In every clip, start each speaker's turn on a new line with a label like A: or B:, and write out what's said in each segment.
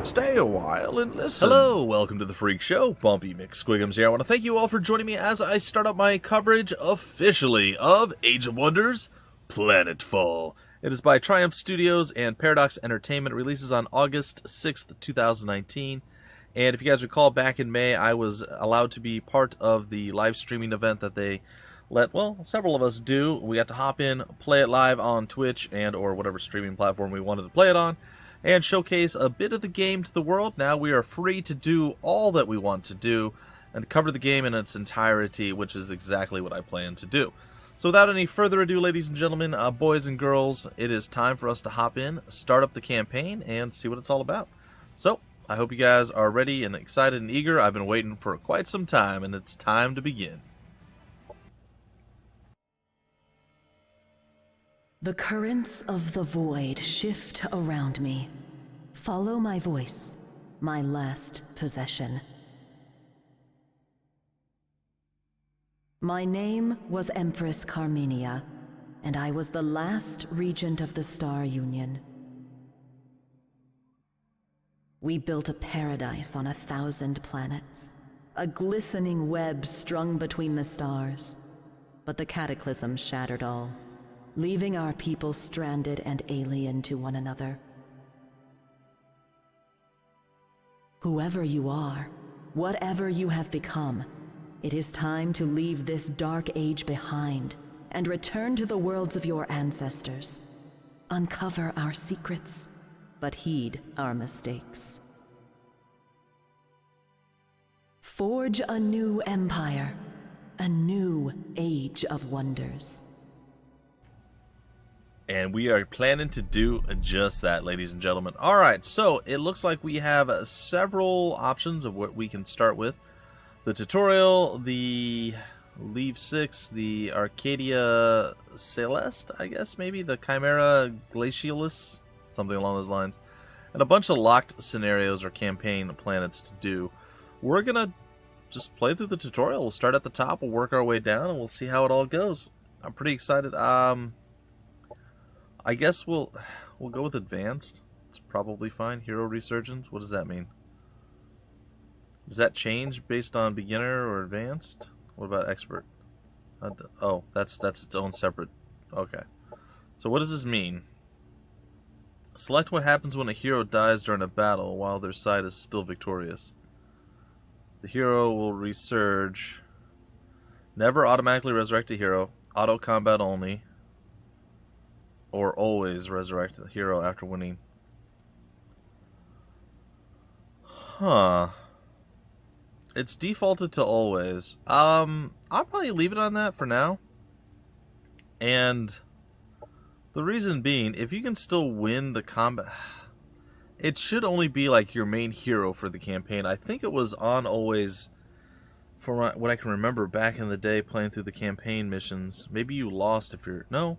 A: Stay a while and listen.
B: Hello, welcome to the Freak Show. Bumpy McSquigums here. I want to thank you all for joining me as I start up my coverage officially of Age of Wonders Planetfall. It is by Triumph Studios and Paradox Entertainment. It releases on August 6th, 2019. And if you guys recall, back in May, I was allowed to be part of the live streaming event that they let, well, several of us do. We got to hop in, play it live on Twitch and or whatever streaming platform we wanted to play it on, and showcase a bit of the game to the world. Now we are free to do all that we want to do and cover the game in its entirety, which is exactly what I plan to do. So without any further ado, ladies and gentlemen, boys and girls, it is time for us to hop in, start up the campaign, and see what it's all about. So, I hope you guys are ready and excited and eager. I've been waiting for quite some time, and it's time to begin.
C: The currents of the void shift around me. Follow my voice, my last possession. My name was Empress Carmenia, and I was the last regent of the Star Union. We built a paradise on 1,000 planets, a glistening web strung between the stars. But the cataclysm shattered all, leaving our people stranded and alien to one another. Whoever you are, whatever you have become, it is time to leave this dark age behind and return to the worlds of your ancestors. Uncover our secrets, but heed our mistakes. Forge a new empire, a new age of wonders.
B: And we are planning to do just that, ladies and gentlemen. Alright, so it looks like we have several options of what we can start with. The tutorial, the Leave 6, the Arcadia Celeste, I guess, maybe, the Chimera Glacialis, something along those lines, and a bunch of locked scenarios or campaign planets to do. We're going to just play through the tutorial. We'll start at the top, we'll work our way down, and we'll see how it all goes. I'm pretty excited. I guess we'll go with advanced. It's probably fine. Hero Resurgence, what does that mean? Does that change based on beginner or advanced? What about expert? Oh, that's its own separate. Okay. So what does this mean? Select what happens when a hero dies during a battle while their side is still victorious. The hero will resurge. Never automatically resurrect a hero. Auto combat only. Or always resurrect the hero after winning. Huh. It's defaulted to always. I'll probably leave it on that for now. And the reason being, if you can still win the combat, it should only be like your main hero for the campaign. I think it was on always for what I can remember back in the day playing through the campaign missions. Maybe you lost if you're... No,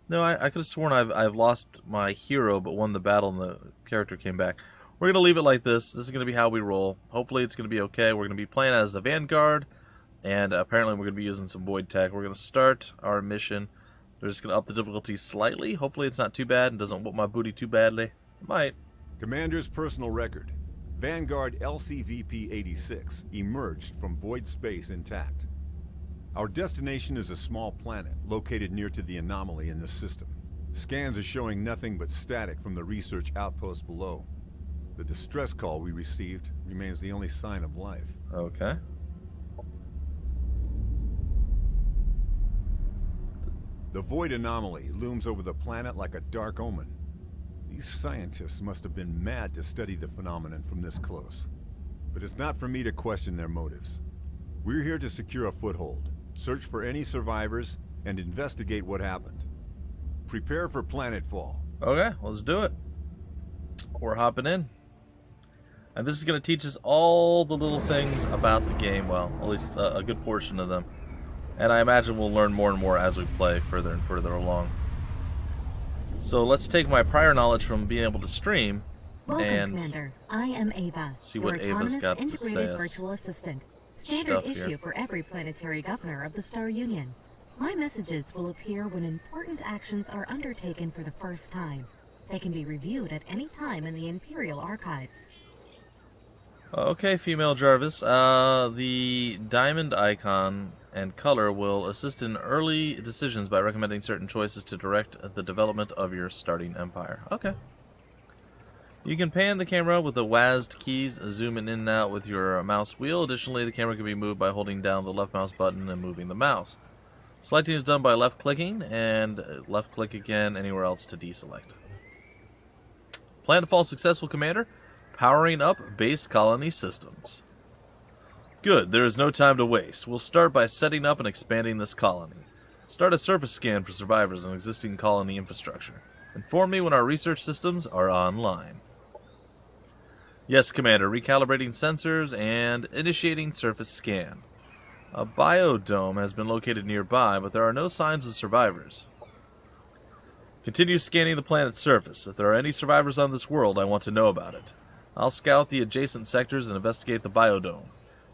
B: I could have sworn I've lost my hero but won the battle and the character came back. We're going to leave it like this. This is going to be how we roll. Hopefully it's going to be okay. We're going to be playing as the Vanguard, and apparently we're going to be using some Void Tech. We're going to start our mission. We're just going to up the difficulty slightly. Hopefully it's not too bad and doesn't whoop my booty too badly. It might.
D: Commander's personal record. Vanguard LCVP-86 emerged from void space intact. Our destination is a small planet located near to the anomaly in the system. Scans are showing nothing but static from the research outpost below. The distress call we received remains the only sign of life.
B: Okay.
D: The void anomaly looms over the planet like a dark omen. These scientists must have been mad to study the phenomenon from this close. But it's not for me to question their motives. We're here to secure a foothold, search for any survivors, and investigate what happened. Prepare for Planetfall.
B: Okay, let's do it. We're hopping in. And this is going to teach us all the little things about the game, well, at least a good portion of them. And I imagine we'll learn more and more as we play further and further along. So let's take my prior knowledge from being able to stream and
E: Commander. I am Ava,
B: see
E: your
B: what Ava's
E: autonomous
B: got to
E: integrated
B: say.
E: virtual assistant. Standard
B: Stuff
E: issue
B: here.
E: for every planetary governor of the Star Union. My messages will appear when important actions are undertaken for the first time. They can be reviewed at any time in the Imperial Archives.
B: Okay, female Jarvis. The diamond icon and color will assist in early decisions by recommending certain choices to direct the development of your starting empire. Okay. You can pan the camera with the WASD keys, zoom in and out with your mouse wheel. Additionally, the camera can be moved by holding down the left mouse button and moving the mouse. Selecting is done by left clicking, and left click again anywhere else to deselect. Planetfall successful, Commander. Powering up base colony systems. Good, there is no time to waste. We'll start by setting up and expanding this colony. Start a surface scan for survivors and existing colony infrastructure. Inform me when our research systems are online. Yes, Commander, recalibrating sensors and initiating surface scan. A biodome has been located nearby, but there are no signs of survivors. Continue scanning the planet's surface. If there are any survivors on this world, I want to know about it. I'll scout the adjacent sectors and investigate the biodome.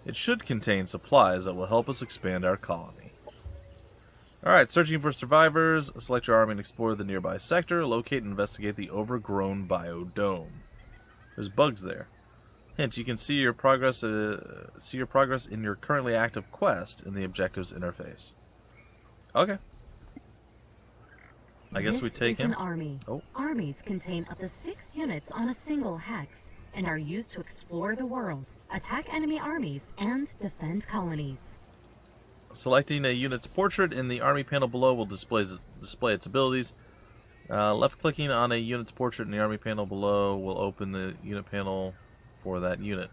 B: It should contain supplies that will help us expand our colony. Alright, searching for survivors. Select your army and explore the nearby sector. Locate and investigate the overgrown biodome. There's bugs there. Hint, you can see your progress in your currently active quest in the objectives interface. Okay. I guess we take him.
E: This is an army.
B: Oh.
E: Armies contain up to 6 units on a single hex and are used to explore the world, attack enemy armies, and defend colonies.
B: Selecting a unit's portrait in the army panel below will display its abilities. Left-clicking on a unit's portrait in the army panel below will open the unit panel for that unit.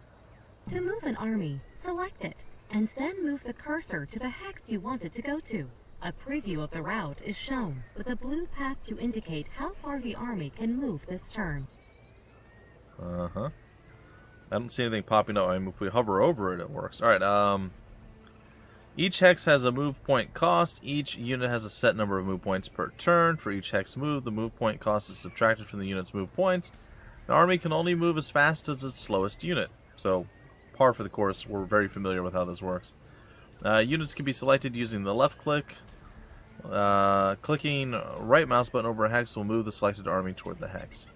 E: To move an army, select it, and then move the cursor to the hex you want it to go to. A preview of the route is shown, with a blue path to indicate how far the army can move this turn.
B: Uh-huh. I don't see anything popping up. I mean, if we hover over it, it works. Alright, each hex has a move point cost. Each unit has a set number of move points per turn. For each hex move, the move point cost is subtracted from the unit's move points. An army can only move as fast as its slowest unit. So, par for the course. We're very familiar with how this works. Units can be selected using the left click. Clicking right mouse button over a hex will move the selected army toward the hex.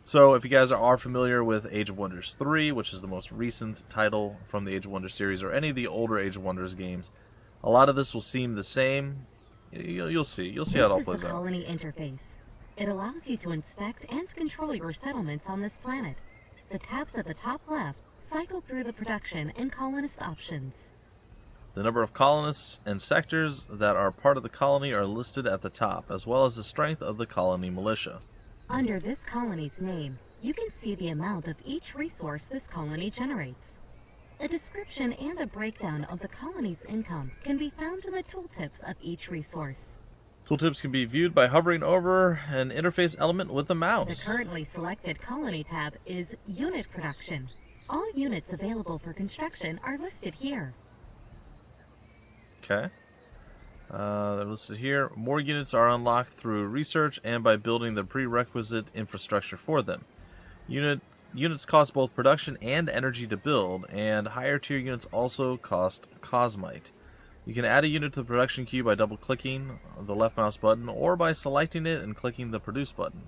B: So, if you guys are familiar with Age of Wonders 3, which is the most recent title from the Age of Wonders series, or any of the older Age of Wonders games, a lot of this will seem the same. You'll see. You'll see how it all plays out.
E: This is the colony interface. It allows you to inspect and control your settlements on this planet. The tabs at the top left cycle through the production and colonist options.
B: The number of colonists and sectors that are part of the colony are listed at the top, as well as the strength of the colony militia.
E: Under this colony's name, you can see the amount of each resource this colony generates. A description and a breakdown of the colony's income can be found in the tooltips of each resource.
B: Tooltips can be viewed by hovering over an interface element with a mouse.
E: The currently selected colony tab is Unit Production. All units available for construction are listed here.
B: Okay. They're listed here. More units are unlocked through research and by building the prerequisite infrastructure for them. Units cost both production and energy to build, and higher tier units also cost cosmite. You can add a unit to the production queue by double-clicking the left mouse button or by selecting it and clicking the produce button.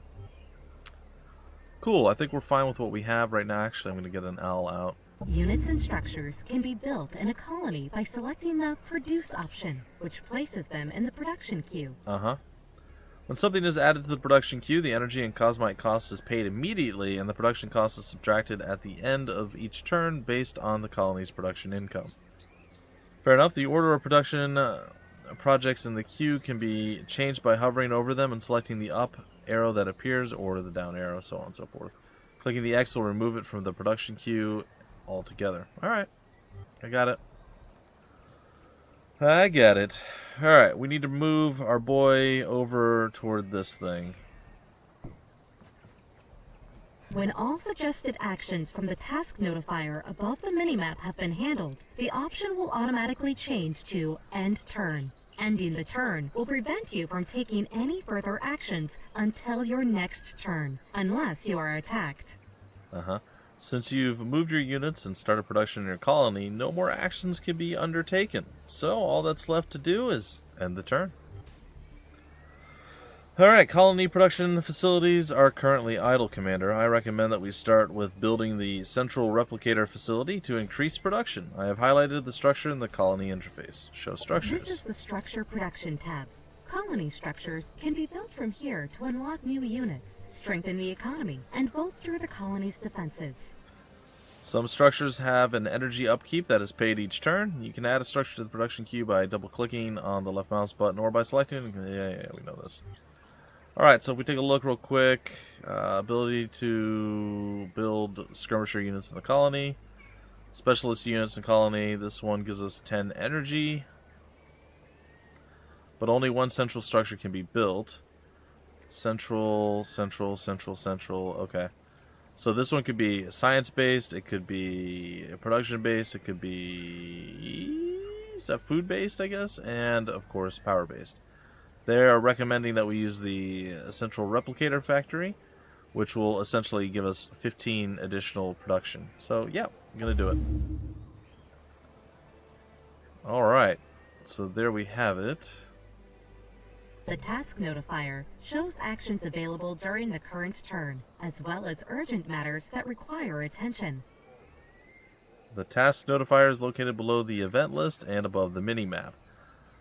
B: Cool, I think we're fine with what we have right now. Actually, I'm going to get an owl out.
E: Units and structures can be built in a colony by selecting the Produce option, which places them in the production queue.
B: Uh-huh. When something is added to the production queue, the energy and cosmite cost is paid immediately, and the production cost is subtracted at the end of each turn based on the colony's production income. Fair enough. The order of production projects in the queue can be changed by hovering over them and selecting the up arrow that appears or the down arrow, so on and so forth. Clicking the X will remove it from the production queue altogether. Alright. I got it. Alright, we need to move our boy over toward this thing.
E: When all suggested actions from the task notifier above the minimap have been handled, the option will automatically change to End Turn. Ending the turn will prevent you from taking any further actions until your next turn, unless you are attacked.
B: Uh-huh. Since you've moved your units and started production in your colony, no more actions can be undertaken. So all that's left to do is end the turn. Alright, colony production facilities are currently idle, Commander. I recommend that we start with building the central replicator facility to increase production. I have highlighted the structure in the colony interface. Show structures.
E: This is the Structure Production tab. Colony structures can be built from here to unlock new units, strengthen the economy, and bolster the colony's defenses.
B: Some structures have an energy upkeep that is paid each turn. You can add a structure to the production queue by double-clicking on the left mouse button or by selecting... Yeah, we know this. Alright, so if we take a look real quick, ability to build skirmisher units in the colony, specialist units in colony, this one gives us 10 energy, but only one central structure can be built. Central, okay. So this one could be science-based, it could be production-based, it could be... is that food-based, I guess? And, of course, power-based. They are recommending that we use the central replicator factory, which will essentially give us 15 additional production. So, yeah, I'm going to do it. Alright, so there we have it.
E: The task notifier shows actions available during the current turn, as well as urgent matters that require attention.
B: The task notifier is located below the event list and above the mini-map.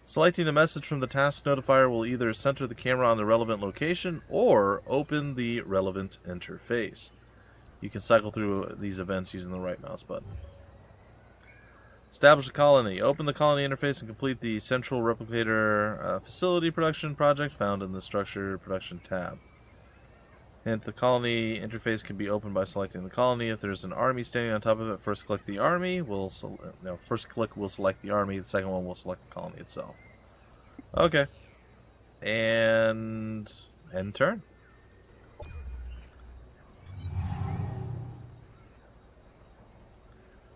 B: Selecting a message from the task notifier will either center the camera on the relevant location or open the relevant interface. You can cycle through these events using the right mouse button. Establish a colony. Open the colony interface and complete the central replicator facility production project found in the Structure Production tab. And the colony interface can be opened by selecting the colony. If there's an army standing on top of it, first click the army. First click will select the army. The second one will select the colony itself. Okay. And end turn.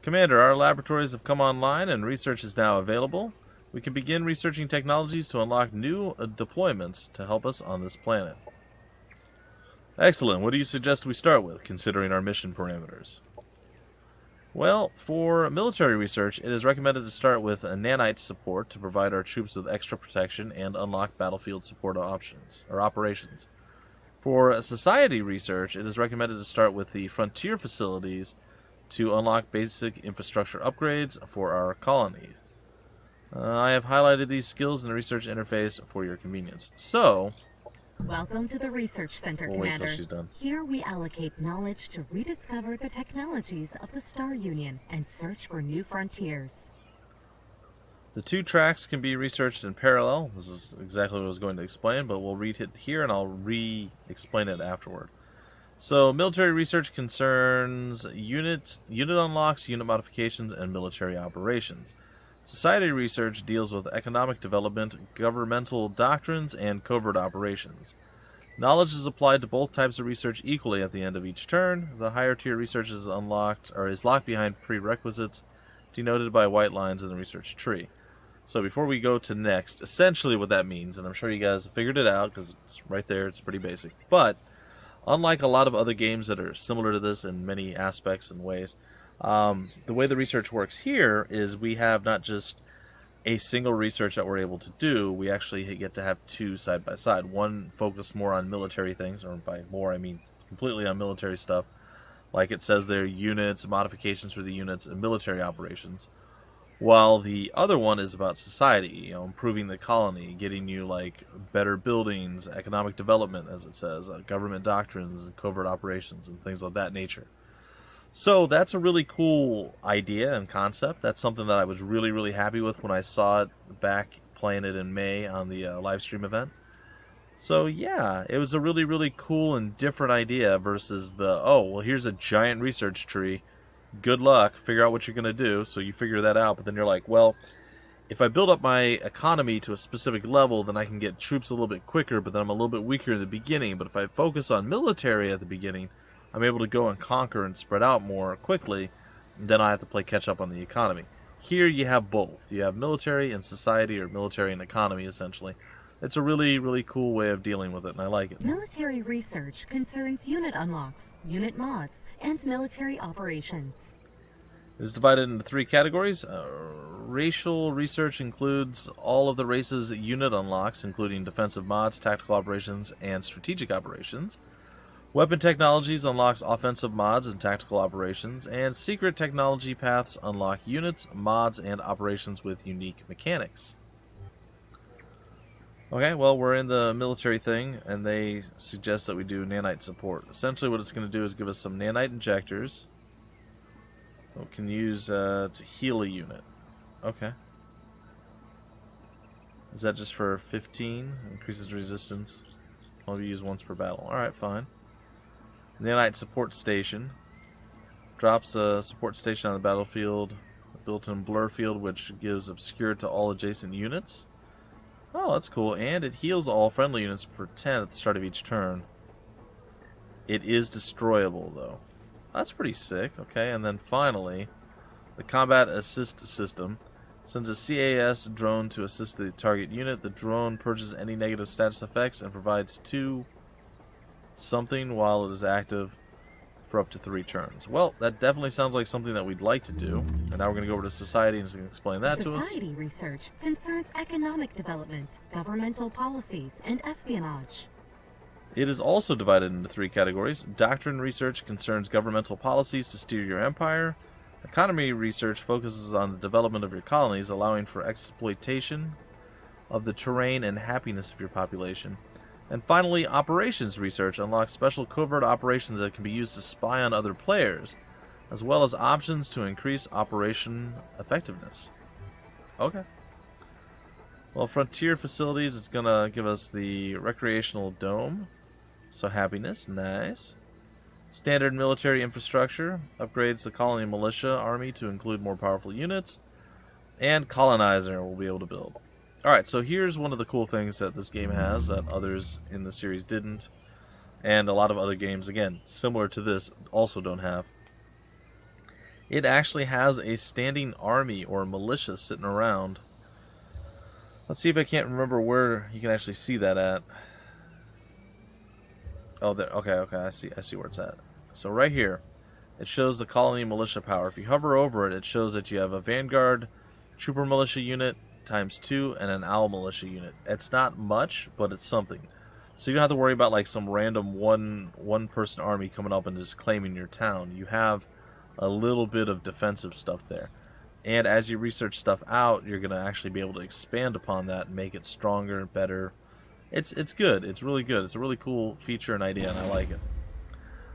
B: Commander, our laboratories have come online and research is now available. We can begin researching technologies to unlock new deployments to help us on this planet. Excellent. What do you suggest we start with, considering our mission parameters? Well, for military research, it is recommended to start with a nanite support to provide our troops with extra protection and unlock battlefield support options or operations. For society research, it is recommended to start with the frontier facilities to unlock basic infrastructure upgrades for our colony. I have highlighted these skills in the research interface for your convenience. So,
E: welcome to the Research Center,
B: we'll wait till
E: Commander.
B: she's done.
E: Here we allocate knowledge to rediscover the technologies of the Star Union and search for new frontiers.
B: The two tracks can be researched in parallel. This is exactly what I was going to explain, but we'll read it here and I'll re-explain it afterward. So, military research concerns unit unlocks, unit modifications, and military operations. Society research deals with economic development, governmental doctrines, and covert operations. Knowledge is applied to both types of research equally at the end of each turn. The higher tier research is locked behind prerequisites denoted by white lines in the research tree. So before we go to next, essentially what that means, and I'm sure you guys have figured it out because it's right there, it's pretty basic, but unlike a lot of other games that are similar to this in many aspects and ways, the way the research works here is we have not just a single research that we're able to do, we actually get to have two side by side. One focused more on military things, or by more I mean completely on military stuff, like it says there, units, modifications for the units, and military operations. While the other one is about society, improving the colony, getting you like better buildings, economic development, as it says, government doctrines, and covert operations, and things of that nature. So that's a really cool idea and concept. That's something that I was really, really happy with when I saw it back playing it in May on the live stream event. So yeah, it was a really, really cool and different idea versus the, oh, well, here's a giant research tree. Good luck, figure out what you're going to do, so you figure that out, but then you're like, well, if I build up my economy to a specific level, then I can get troops a little bit quicker, but then I'm a little bit weaker in the beginning, but if I focus on military at the beginning, I'm able to go and conquer and spread out more quickly, and then I have to play catch up on the economy. Here you have both. You have military and society, or military and economy, essentially. It's a really, really cool way of dealing with it, and I like it.
E: Military research concerns unit unlocks, unit mods, and military operations.
B: It is divided into 3 categories. Racial research includes all of the race's unit unlocks, including defensive mods, tactical operations, and strategic operations. Weapon technologies unlocks offensive mods and tactical operations, and secret technology paths unlock units, mods, and operations with unique mechanics. Okay, well, we're in the military thing, and they suggest that we do nanite support. Essentially what it's going to do is give us some nanite injectors. We can use to heal a unit. Okay. Is that just for 15? Increases resistance. Only use once per battle. Alright, fine. Nanite support station. Drops a support station on the battlefield. A built-in blur field which gives obscure to all adjacent units. Oh, that's cool. And it heals all friendly units for 10 at the start of each turn. It is destroyable, though. That's pretty sick. Okay, and then finally, the Combat Assist System. Sends a CAS drone to assist the target unit. The drone purges any negative status effects and provides 2 something while it is active for up to 3 turns. Well, that definitely sounds like something that we'd like to do. And now we're going to go over to Society and explain that to us.
E: Society research concerns economic development, governmental policies, and espionage.
B: It is also divided into 3 categories. Doctrine research concerns governmental policies to steer your empire. Economy research focuses on the development of your colonies, allowing for exploitation of the terrain and happiness of your population. And finally, operations research unlocks special covert operations that can be used to spy on other players, as well as options to increase operation effectiveness. Okay. Well, Frontier Facilities, it's going to give us the Recreational Dome. So happiness, nice. Standard military infrastructure upgrades the colony militia army to include more powerful units. And colonizer we'll be able to build. Alright, so here's one of the cool things that this game has that others in the series didn't. And a lot of other games, again, similar to this, also don't have. It actually has a standing army or militia sitting around. Let's see if I can't remember where you can actually see that at. Oh, there. Okay. I see where it's at. So right here, it shows the colony militia power. If you hover over it, it shows that you have a Vanguard Trooper militia unit times 2 and an Owl militia unit. It's not much, but it's something. So you don't have to worry about like some random one person army coming up and just claiming your town. You have a little bit of defensive stuff there. And as you research stuff out, you're going to actually be able to expand upon that and make it stronger and better. It's good. It's really good. It's a really cool feature and idea, and I like it.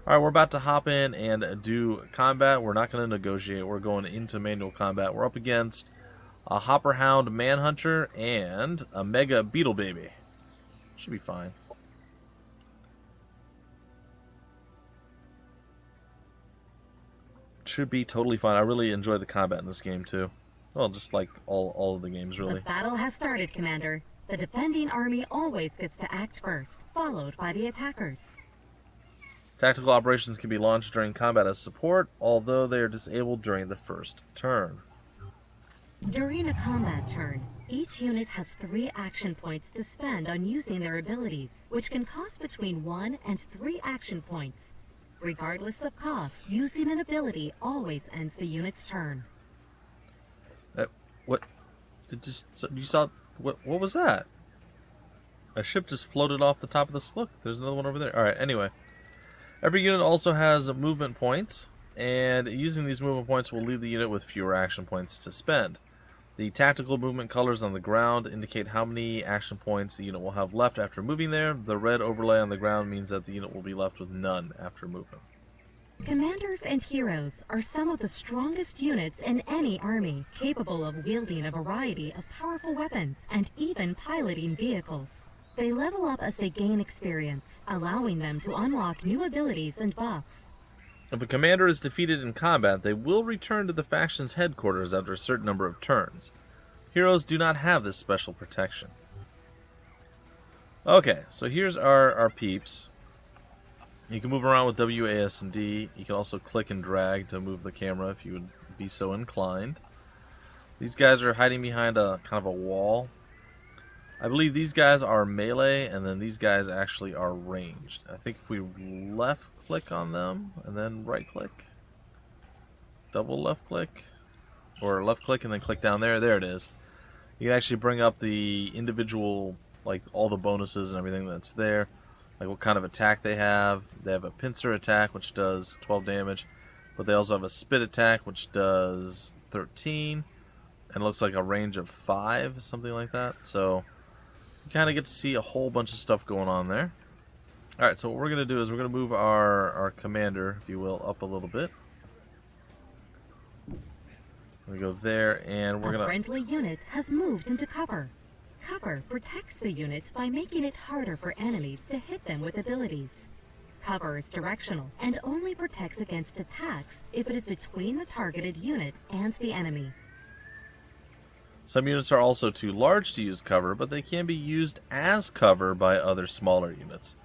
B: Alright, we're about to hop in and do combat. We're not going to negotiate. We're going into manual combat. We're up against a Hopper Hound Manhunter and a Mega Beetle Baby. Should be fine. Should be totally fine. I really enjoy the combat in this game, too. Well, just like all of the games, really.
E: The battle has started, Commander. The defending army always gets to act first, followed by the attackers.
B: Tactical operations can be launched during combat as support, although they are disabled during the first turn.
E: During a combat turn, each unit has 3 action points to spend on using their abilities, which can cost between 1 and 3 action points. Regardless of cost, using an ability always ends the unit's turn.
B: What? You saw... What was that? A ship just floated off the top of this. Look, there's another one over there. Alright, anyway. Every unit also has movement points, and using these movement points will leave the unit with fewer action points to spend. The tactical movement colors on the ground indicate how many action points the unit will have left after moving there. The red overlay on the ground means that the unit will be left with none after movement.
E: Commanders and heroes are some of the strongest units in any army, capable of wielding a variety of powerful weapons and even piloting vehicles. They level up as they gain experience, allowing them to unlock new abilities and buffs.
B: If a commander is defeated in combat, they will return to the faction's headquarters after a certain number of turns. Heroes do not have this special protection. Okay, so here's our peeps. You can move around with W, A, S, and D. You can also click and drag to move the camera if you would be so inclined. These guys are hiding behind a kind of a wall. I believe these guys are melee, and then these guys actually are ranged. I think if we left click on them and then right click. double left click, or left click and then click down there. There it is. You can actually bring up the individual, like all the bonuses and everything that's there, like what kind of attack they have. They have a pincer attack, which does 12 damage, but they also have a spit attack, which does 13, and it looks like a range of 5, something like that. So you kind of get to see a whole bunch of stuff going on there. Alright, so what we're going to do is we're going to move our commander, if you will, up a little bit. We go there, and we're going to...
E: A friendly unit has moved into cover. Cover protects the unit by making it harder for enemies to hit them with abilities. Cover is directional and only protects against attacks if it is between the targeted unit and the enemy.
B: Some units are also too large to use cover, but they can be used as cover by other smaller units.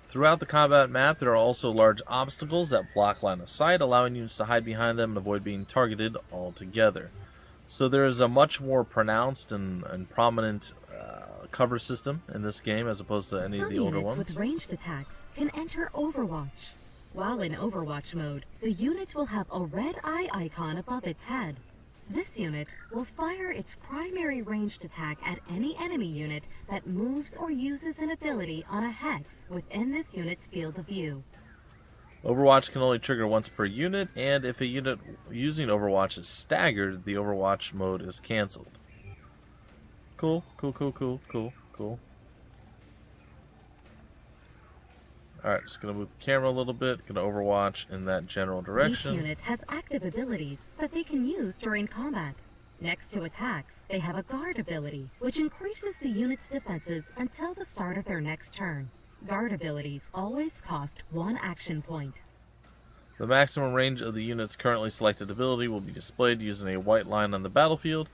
B: Throughout the combat map, there are also large obstacles that block line of sight, allowing units to hide behind them and avoid being targeted altogether. So there is a much more pronounced and prominent cover system in this game as opposed to any of the older ones.
E: Some units with ranged attacks can enter Overwatch. While in Overwatch mode, the unit will have a red eye icon above its head. This unit will fire its primary ranged attack at any enemy unit that moves or uses an ability on a hex within this unit's field of view.
B: Overwatch can only trigger once per unit, and if a unit using Overwatch is staggered, the Overwatch mode is cancelled. Cool. Alright, just going to move the camera a little bit. Going to Overwatch in that general direction.
E: Each unit has active abilities that they can use during combat. Next to attacks, they have a guard ability, which increases the unit's defenses until the start of their next turn. Guard abilities always cost 1 action point.
B: The maximum range of the unit's currently selected ability will be displayed using a white line on the battlefield.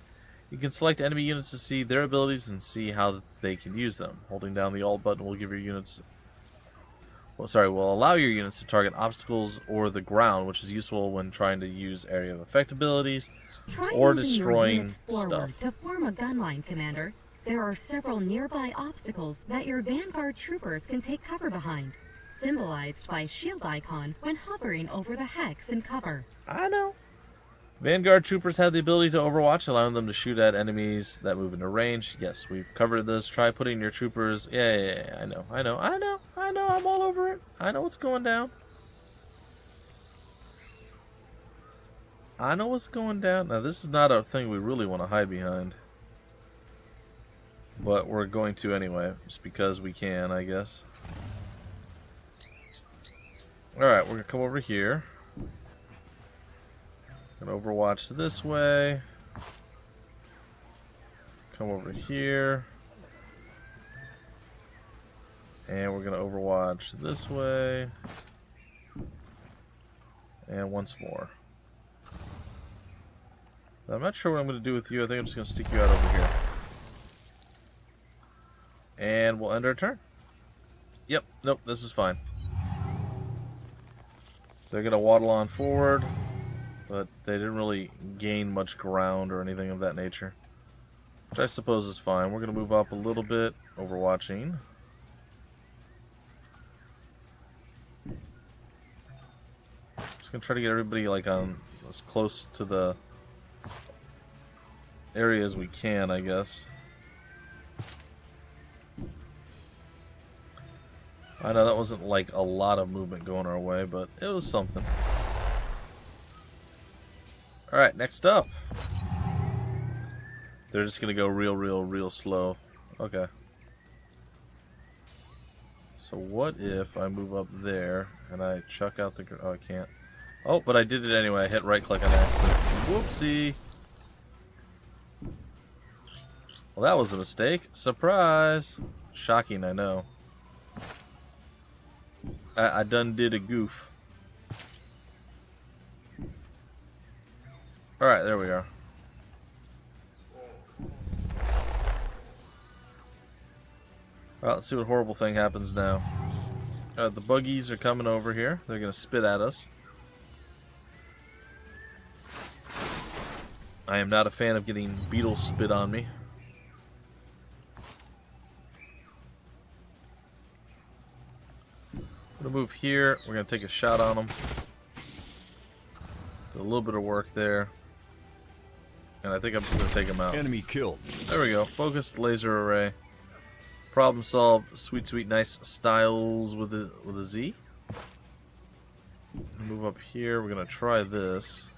B: You can select enemy units to see their abilities and see how they can use them. Holding down the Alt button will give your units... will allow your units to target obstacles or the ground, which is useful when trying to use area of effect abilities or destroying stuff.
E: To form a gun line, Commander, there are several nearby obstacles that your Vanguard troopers can take cover behind, symbolized by a shield icon when hovering over the hex in cover.
B: I know. Vanguard troopers have the ability to Overwatch, allowing them to shoot at enemies that move into range. Yes, we've covered this. Try putting your troopers... Yeah, I know. I'm all over it. I know what's going down. Now, this is not a thing we really want to hide behind. But we're going to anyway, just because we can, I guess. Alright, we're going to come over here. Gonna Overwatch this way. Come over here. And we're gonna Overwatch this way. And once more. I'm not sure what I'm gonna do with you. I think I'm just gonna stick you out over here. And we'll end our turn. Yep, nope, this is fine. They're gonna waddle on forward. But they didn't really gain much ground or anything of that nature. Which I suppose is fine. We're going to move up a little bit. Overwatching. Just going to try to get everybody like on as close to the area as we can, I guess. I know that wasn't like a lot of movement going our way, but it was something. Alright, next up. They're just going to go real slow. Okay. So what if I move up there and I chuck out the... Oh, I can't. Oh, but I did it anyway. I hit right click on accident. Whoopsie. Well, that was a mistake. Surprise. Shocking, I know. I done did a goof. Alright, there we are. Alright, let's see what horrible thing happens now. The buggies are coming over here. They're going to spit at us. I am not a fan of getting beetles spit on me. I'm going to move here. We're going to take a shot on them. A little bit of work there. And I think I'm just going to take him out.
D: Enemy killed.
B: There we go. Focused laser array. Problem solved. Sweet, sweet, nice styles with a Z. Move up here. We're going to try this.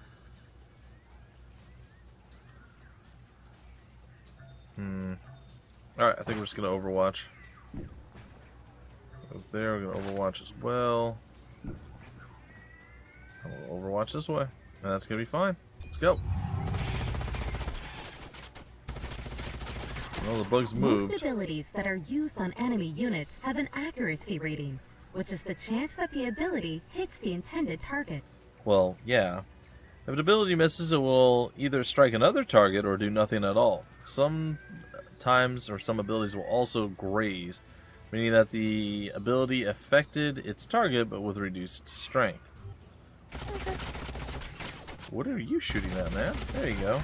B: Alright, I think we're just going to Overwatch. Up there, we're going to Overwatch as well. We'll Overwatch this way. And that's going to be fine. Let's go. Well, the bugs moved.
E: Most abilities that are used on enemy units have an accuracy rating, which is the chance that the ability hits the intended target.
B: Well, yeah. If an ability misses, it will either strike another target or do nothing at all. Sometimes, or some abilities will also graze, meaning that the ability affected its target but with reduced strength. What are you shooting at, man? There you go.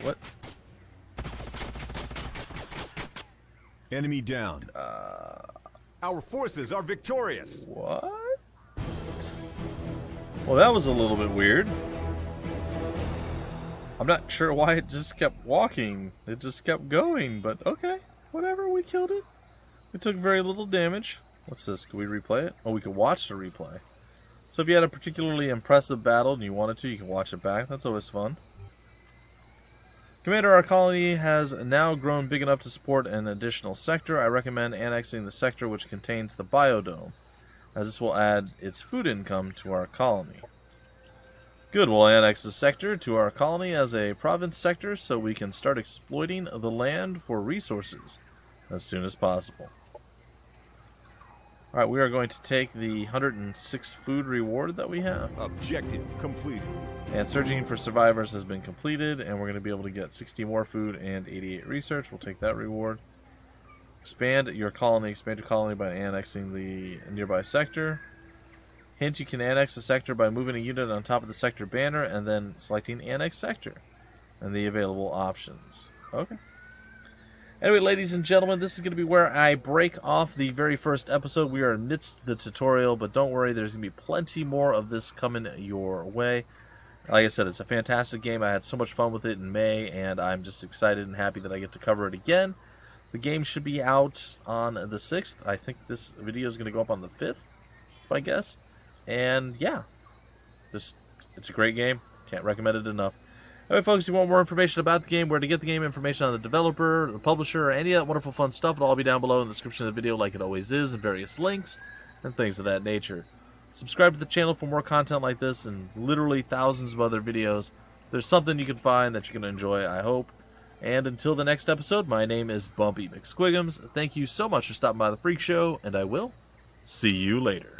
B: What?
D: Enemy down. Our forces are victorious.
B: What? Well, that was a little bit weird. I'm not sure why it just kept walking. It just kept going, but okay. Whatever, we killed it. We took very little damage. What's this? Can we replay it? Oh, we can watch the replay. So if you had a particularly impressive battle and you wanted to, you can watch it back. That's always fun. Commander, our colony has now grown big enough to support an additional sector. I recommend annexing the sector which contains the biodome, as this will add its food income to our colony. Good, we'll annex the sector to our colony as a province sector so we can start exploiting the land for resources as soon as possible. Alright, we are going to take the 106 food reward that we have.
D: Objective completed.
B: And searching for survivors has been completed, and we're going to be able to get 60 more food and 88 research. We'll take that reward. Expand your colony by annexing the nearby sector. Hint, you can annex a sector by moving a unit on top of the sector banner and then selecting Annex Sector and the available options. Okay. Anyway, ladies and gentlemen, this is going to be where I break off the very first episode. We are amidst the tutorial, but don't worry, there's going to be plenty more of this coming your way. Like I said, it's a fantastic game. I had so much fun with it in May, and I'm just excited and happy that I get to cover it again. The game should be out on the 6th. I think this video is going to go up on the 5th. That's my guess. And yeah, it's a great game. Can't recommend it enough. Anyway, folks, if you want more information about the game, where to get the game, information on the developer, the publisher, or any of that wonderful fun stuff, it'll all be down below in the description of the video like it always is, and various links and things of that nature. Subscribe to the channel for more content like this and literally thousands of other videos. There's something you can find that you're going to enjoy, I hope. And until the next episode, my name is Bumpy McSquigums. Thank you so much for stopping by the Freak Show, and I will see you later.